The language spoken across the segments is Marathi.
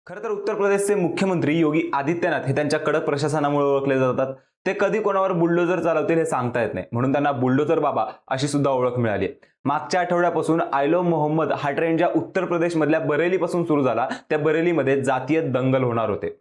खरं तर उत्तर प्रदेशचे मुख्यमंत्री योगी आदित्यनाथ हे त्यांच्या कडक प्रशासनामुळे ओळखले जातात. ते कधी कोणावर बुलडोजर चालवतील हे सांगता येत नाही, म्हणून त्यांना बुलडोजर बाबा अशी सुद्धा ओळख मिळाली आहे. मागच्या आठवड्यापासून आयलो मोहम्मद हा ट्रेंड ज्या उत्तर प्रदेशमधल्या बरेलीपासून सुरू झाला, त्या बरेलीमध्ये जातीय दंगल होणार होते.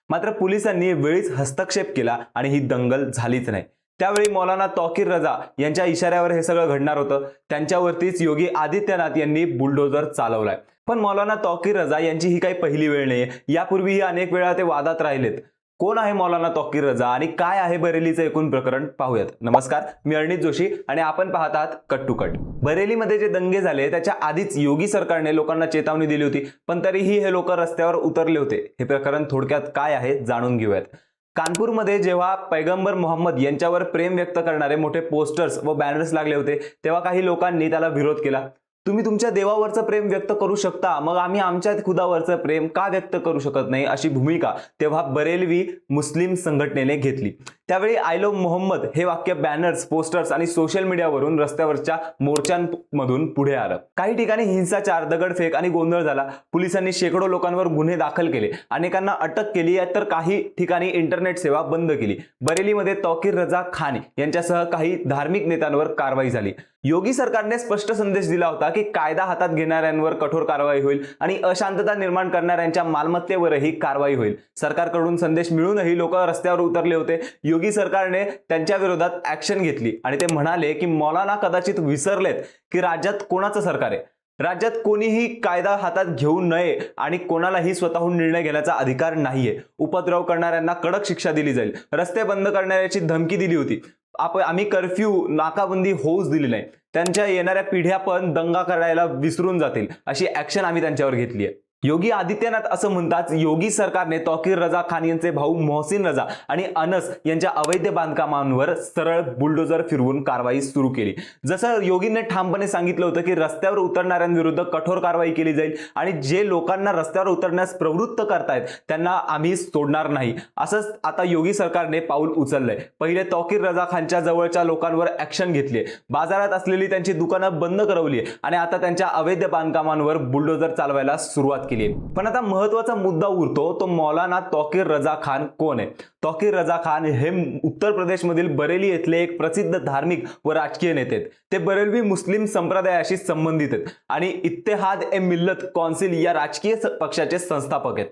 मात्र पोलिसांनी वेळीच हस्तक्षेप केला आणि ही दंगल झालीच नाही. त्यावेळी मौलाना तौकीर रजा यांच्या इशाऱ्यावर हे सगळं घडणार होतं. त्यांच्यावरतीच योगी आदित्यनाथ यांनी बुलडोजर चालवलाय. पण मौलाना तौकीर रजा यांची ही काही पहिली वेळ नाहीये. यापूर्वीही अनेक वेळा ते वादात राहिलेत. कोण आहे मौलाना तौकीर रजा आणि काय आहे बरेलीचं एकूण प्रकरण पाहूयात. नमस्कार, मी अर्णित जोशी आणि आपण पाहत आहात कट टू कट. बरेलीमध्ये जे दंगे झाले त्याच्या आधीच योगी सरकारने लोकांना चेतावणी दिली होती, पण तरीही हे लोक रस्त्यावर उतरले होते. हे प्रकरण थोडक्यात काय आहे जाणून घेऊयात. कानपूरमध्ये जेव्हा पैगंबर मोहम्मद यांच्यावर प्रेम व्यक्त करणारे मोठे पोस्टर्स व बॅनर्स लागले होते, तेव्हा काही लोकांनी त्याला विरोध केला. तुम्ही तुमच्या देवावरचं प्रेम व्यक्त करू शकता, मग आम्ही आमच्या खुदावरचं प्रेम का व्यक्त करू शकत नाही, अशी भूमिका तेव्हा बरेलवी मुस्लिम संघटनेने घेतली. त्यावेळी आयलो मोहम्मद हे वाक्य बॅनर्स, पोस्टर्स आणि सोशल मीडियावरून रस्त्यावरच्या मोर्चांमधून पुढे आलं. काही ठिकाणी हिंसाचार, दगडफेक आणि गोंधळ झाला. पोलिसांनी शेकडो लोकांवर गुन्हे दाखल केले, अनेकांना अटक केली, तर काही ठिकाणी इंटरनेट सेवा बंद केली. बरेलीमध्ये तौकीर रजा खान यांच्यासह काही धार्मिक नेत्यांवर कारवाई झाली. योगी सरकारने स्पष्ट संदेश दिला होता की कायदा हातात घेणाऱ्यांवर कठोर कारवाई होईल आणि अशांतता निर्माण करणाऱ्यांच्या मालमत्तेवरही कारवाई होईल. सरकारकडून संदेश मिळूनही लोक रस्त्यावर उतरले होते. योगी सरकारने त्यांच्या विरोधात ऍक्शन घेतली आणि ते म्हणाले की मौलाना कदाचित विसरलेत की राज्यात कोणाचं सरकार आहे. राज्यात कोणीही कायदा हातात घेऊ नये आणि कोणालाही स्वतःहून निर्णय घेण्याचा अधिकार नाहीये. उपद्रव करणाऱ्यांना कडक शिक्षा दिली जाईल. रस्ते बंद करण्याची धमकी दिली होती. आम्ही कर्फ्यू, नाकाबंदी होऊच दिली नाही. त्यांच्या येणाऱ्या पिढ्या पण दंगा करायला विसरून जातील, अशी ऍक्शन आम्ही त्यांच्यावर घेतली आहे. योगी आदित्यनाथ असं म्हणतात, योगी सरकारने तौकीर रजा खान यांचे भाऊ मोहसिन रजा आणि अनस यांच्या अवैध बांधकामांवर सरळ बुलडोजर फिरवून कारवाई सुरू केली. जसं योगींनी ठामपणे सांगितलं होतं की रस्त्यावर उतरणाऱ्यांविरुद्ध कठोर कारवाई केली जाईल आणि जे लोकांना रस्त्यावर उतरण्यास प्रवृत्त करतायत त्यांना आम्ही सोडणार नाही. असंच आता योगी सरकारने पाऊल उचललंय. पहिले तौकीर रजा खानच्या जवळच्या लोकांवर ऍक्शन घेतली, बाजारात असलेली त्यांची दुकानं बंद करवली आणि आता त्यांच्या अवैध बांधकामांवर बुलडोजर चालवायला सुरुवात केली. पण आता महत्वाचा मुद्दा उरतो, तो मौलाना तौकीर रजा खान कोण आहे. तौकीर रजा खान हे उत्तर प्रदेशमधील बरेली येथले एक प्रसिद्ध धार्मिक व राजकीय नेते आहेत. ते बरेलवी मुस्लिम संप्रदायाशी संबंधित आहेत आणि इत्तेहाद ए मिल्लत कौन्सिल या राजकीय पक्षाचे संस्थापक आहेत.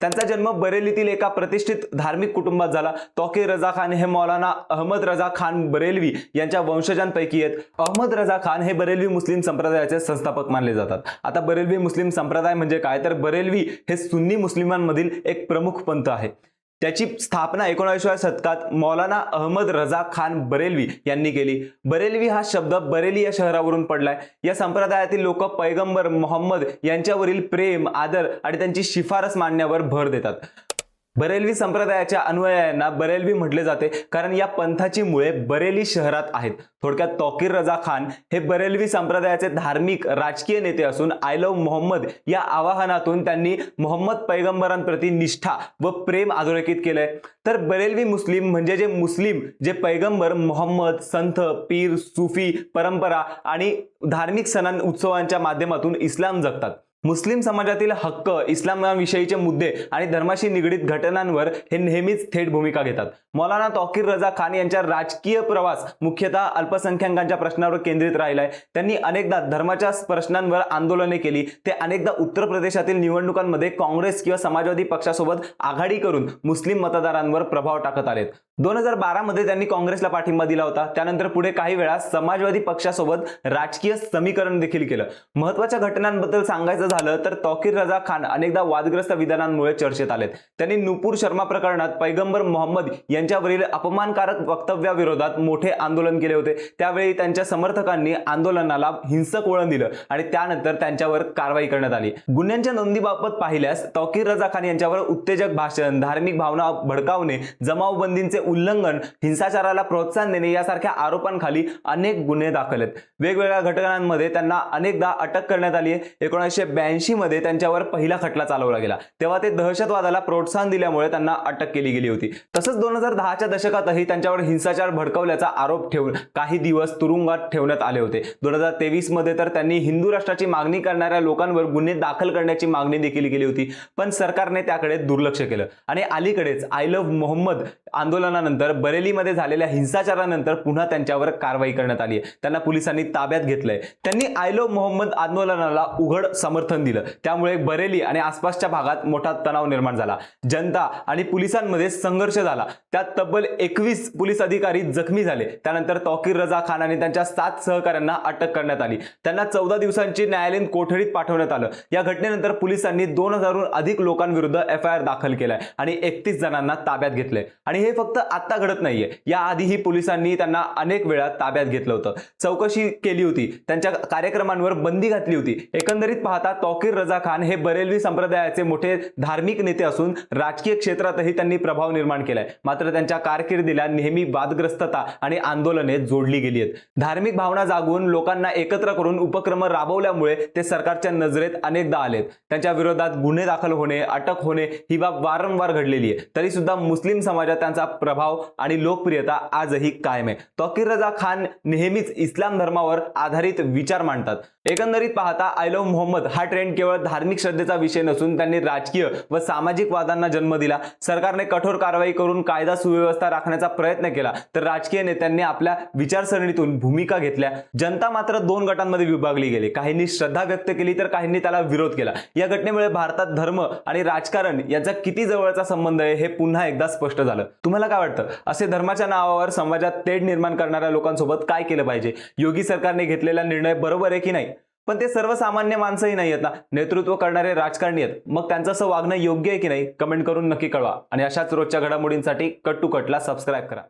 त्यांचा जन्म बरेलीतील एका प्रतिष्ठित धार्मिक कुटुंबात झाला. तौकीर रजा खान हे मौलाना अहमद रजा खान बरेलवी यांच्या वंशजांपैकी आहेत. अहमद रजा खान हे बरेलवी मुस्लिम संप्रदायाचे संस्थापक मानले जातात. आता बरेलवी मुस्लिम संप्रदाय म्हणजे काय, तर बरेलवी हे सुन्नी मुस्लिमांमधील एक प्रमुख पंथ आहे. त्याची स्थापना 19व्या शतकात मौलाना अहमद रजा खान बरेलवी यांनी केली. बरेलवी हा शब्द बरेली या शहरावरून पडलाय. या संप्रदायातील लोक पैगंबर मोहम्मद यांच्यावरील प्रेम, आदर आणि त्यांची शिफारस मानण्यावर भर देतात. बरेलवी संप्रदायाच्या अनुयायांना बरेलवी म्हटले जाते कारण या पंथाची मुळे बरेली शहरात आहेत. थोडक्यात तौकीर रजा खान हे बरेलवी संप्रदायाचे धार्मिक राजकीय नेते असून आयलो मोहम्मद या आवाहनातून त्यांनी मोहम्मद पैगंबरांप्रती निष्ठा व प्रेम अधोरेखित केलंय. तर बरेलवी मुस्लिम म्हणजे जे पैगंबर मोहम्मद, संत, पीर, सुफी परंपरा आणि धार्मिक सण उत्सवांच्या माध्यमातून इस्लाम जगतात. मुस्लिम समाजातील हक्क, इस्लामाविषयीचे मुद्दे आणि धर्माशी निगडीत घटनांवर हे नेहमीच थेट भूमिका घेतात. मौलाना तौकीर रजा खान यांचा राजकीय प्रवास मुख्यतः अल्पसंख्याकांच्या प्रश्नावर केंद्रित राहिलाय. त्यांनी अनेकदा धर्माच्या प्रश्नांवर आंदोलने केली. ते अनेकदा उत्तर प्रदेशातील निवडणुकांमध्ये काँग्रेस किंवा समाजवादी पक्षासोबत आघाडी करून मुस्लिम मतदारांवर प्रभाव टाकत आलेत. 2012 मध्ये त्यांनी काँग्रेसला पाठिंबा दिला होता. त्यानंतर पुढे काही वेळा समाजवादी पक्षासोबत राजकीय समीकरण देखील केलं. महत्वाच्या घटनांबद्दल सांगायचं झालं तर तौकीर रजा खान अनेकदा वादग्रस्त विधानांमुळे चर्चेत आलेत. त्यांनी नुपूर शर्मा प्रकरणात पैगंबर मोहम्मद यांच्यावरील अपमानकारक वक्तव्याविरोधात मोठे आंदोलन केले होते. त्यावेळी त्यांच्या समर्थकांनी आंदोलनाला हिंसक वळण दिलं आणि त्यानंतर त्यांच्यावर कारवाई करण्यात आली. गुन्ह्यांच्या नोंदीबाबत पाहिल्यास तौकीर रजा खान यांच्यावर उत्तेजक भाषण, धार्मिक भावना भडकावणे, जमावबंदींचे उल्लंघन, हिंसाचाराला प्रोत्साहन देणे यासारख्या आरोपांखाली अनेक गुन्हे दाखल आहेत. वेगवेगळ्या घटनांमध्ये त्यांना अनेकदा अटक करण्यात आली आहे. 1982 1982 मध्ये त्यांच्यावर पहिला खटला चालवला गेला, तेव्हा ते दहशतवादाला प्रोत्साहन दिल्यामुळे त्यांना अटक केली गेली होती. तसंच 2010च्या दशकातही त्यांच्यावर हिंसाचार भडकवल्याचा आरोप ठेवून काही दिवस तुरुंगात ठेवण्यात आले होते. 2023 मध्ये तर त्यांनी हिंदू राष्ट्राची मागणी करणाऱ्या लोकांवर गुन्हे दाखल करण्याची मागणी देखील केली होती, पण सरकारने त्याकडे दुर्लक्ष केलं. आणि अलीकडेच आय लव्ह मोहम्मद आंदोलनानंतर बरेलीमध्ये झालेल्या हिंसाचारानंतर पुन्हा त्यांच्यावर कारवाई करण्यात आली आहे. त्यांना पोलिसांनी ताब्यात घेतलंय. त्यांनी आय लव्ह मोहम्मद आंदोलनाला उघड समर्थन दिलं, त्यामुळे बरेली आणि आसपासच्या भागात मोठा तणाव निर्माण झाला. जनता आणि पोलिसांमध्ये संघर्ष झाला. त्यात तब्बल 21 पोलीस अधिकारी जखमी झाले. त्यानंतर तौकीर रजा खान आणि त्यांच्या 7 सहकाऱ्यांना अटक करण्यात आली. त्यांना 14 दिवसांची न्यायालयीन कोठडीत पाठवण्यात आलं. या घटनेनंतर पोलिसांनी 2000हून अधिक लोकांविरुद्ध FIR दाखल केलाय आणि 31 जणांना ताब्यात घेतलंय. आणि हे फक्त आता घडत नाहीये, याआधीही पोलिसांनी त्यांना अनेक वेळा ताब्यात घेतलं होतं, चौकशी केली होती, त्यांच्या कार्यक्रमांवर बंदी घातली होती. एकंदरीत पाहता तौकीर रजा खान हे बरेलवी संप्रदायाचे मोठे धार्मिक नेते असून राजकीय क्षेत्रातही त्यांनी प्रभाव निर्माण केलाय. मात्र त्यांच्या कारकिर्दीला नेहमी वादग्रस्तता आणि आंदोलने जोडली गेली आहेत. धार्मिक भावना जागून लोकांना एकत्र करून उपक्रम राबवल्यामुळे ते सरकारच्या नजरेत अनेकदा आलेत. त्यांच्या विरोधात गुन्हे दाखल होणे, अटक होणे ही बाब वारंवार घडलेली आहे. तरी सुद्धा मुस्लिम समाजात त्यांचा प्रभाव आणि लोकप्रियता आजही कायम आहे. तौकीर रजा खान नेहमीच इस्लाम धर्मावर आधारित विचार मांडतात. एकंदरीत पाहता आय लव्ह मोहम्मद हा ट्रेंड केवळ धार्मिक श्रद्धेचा विषय नसून त्यांनी राजकीय व सामाजिक वादांना जन्म दिला. सरकारने कठोर कारवाई करून कायदा सुव्यवस्था राखण्याचा प्रयत्न केला, तर राजकीय नेत्यांनी आपल्या विचारसरणीतून भूमिका घेतल्या. जनता मात्र 2 गटांमध्ये विभागली गेली. काहींनी श्रद्धा व्यक्त केली तर काहींनी त्याला विरोध केला. या घटनेमुळे भारतात धर्म आणि राजकारण यांचा किती जवळचा संबंध आहे हे पुन्हा एकदा स्पष्ट झालं. तुम्हाला काय वाटतं, असे धर्माच्या नावावर समाजात तेढ निर्माण करणाऱ्या लोकांसोबत काय केलं पाहिजे? योगी सरकारने घेतलेला निर्णय बरोबर आहे की नाही? पण ते सर्वसामान्य माणसंही नाही आहेत ना, नेतृत्व करणारे राजकारणी आहेत. मग त्यांचं असं वागणं योग्य आहे की नाही? कमेंट करून नक्की कळवा. आणि अशाच रोजच्या घडामोडींसाठी कट टू कटला सबस्क्राईब करा.